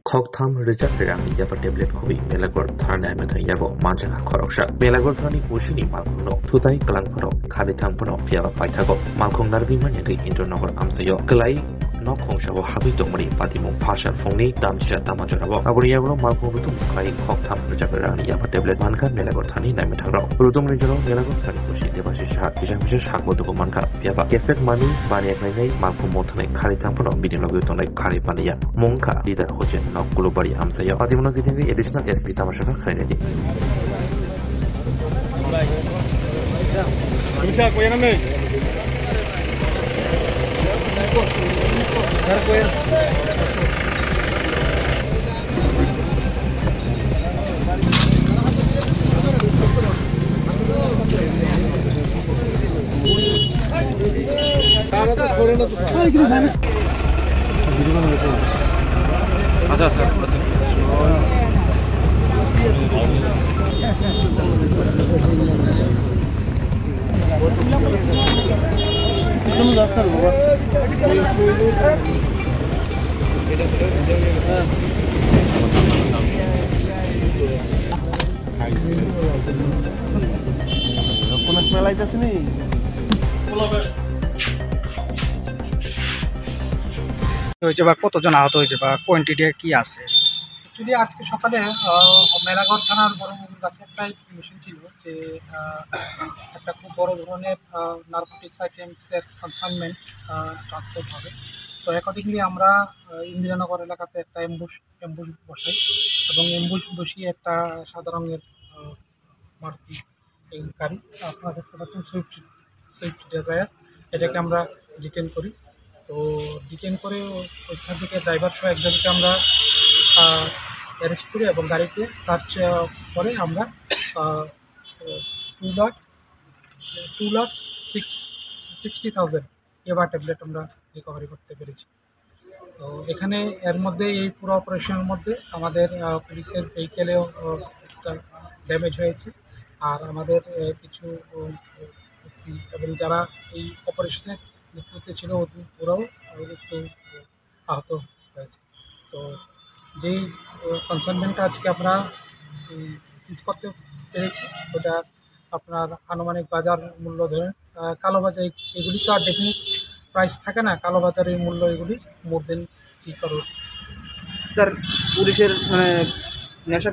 Koktham Richard Rami Yapa tablet Kubi, Melagor Thana Yabo, Manjaka Korosha, Melagor Thani Pushini Malkuno, Tutai Kalanpuro, Kalitampuno, Piava Paitago, Malkong Narviman, Internal Amsayo, Kalai, Nokong Shavo Habitomari, Patimo Pasha Foni, Damsha Tamajaro, Aburiabo, Malkovitum, Kai, Koktham Richard Rami Yapa tablet Manka, Melagor Thani, Namitaro, Rutum Regional, Melagor Thani Pushi, Devasha, Vishavish Hakoto Manka, Piava, Gefet Money, Bania Malkomotane, Kalitampuno, Midinoguton like Kalipania, Monka, Leader Hojen. Globally, Amsayo, Adimono getting additional SP Tamashaka Kennedy. কতজন আহত হয়েছে বা quantity কি আছে? Actually আজকে সকালে মেলাঘর থানার বড়মুগুর কাছে একটা ইনফরমেশন ছিল যে একটা খুব বড় ধরনের নার্কোটিক্স আইটেমসের কনসাইনমেন্ট ট্রান্সপোর্ট হবে। তো অ্যাকর্ডিংলি আমরা ইন্দিরানগর এলাকাতে একটা অ্যাম্বুশ বসাই এবং অ্যাম্বুশ বসিয়ে একটা সাদা রঙের মারুতি গাড়ি আপনারা দেখতে পাচ্ছেন সুইফট ডিজায়ার, এটাকে আমরা ডিটেন করি। তো ডিটেন করে ওইখান থেকে ড্রাইভার সহ একজনকে আমরা অ্যারেস্ট করি এবং গাড়িতে সার্চ করে আমরা 2,60,000 এবার ট্যাবলেট আমরা রিকভারি করতে পেরেছি। তো এখানে এর মধ্যে এই পুরো অপারেশনের মধ্যে আমাদের পুলিশের ভেহিকেলেও একটা ড্যামেজ হয়েছে, আর আমাদের কিছু এবং যারা এই অপারেশনের নেতৃত্বে ছিল ওরাও একটু আহত হয়েছে। তো যেই কনসাইনমেন্টটা আজকে আমরা সিজ করতে পেরেছি ওটা আপনার আনুমানিক বাজার মূল্য ধরেন কালোবাজার, এগুলি তো আর ডেফিনিট প্রাইস থাকে না, কালোবাজারের মূল্য এগুলি মোর দেন 3 crore। স্যার পুলিশের মানে নেশা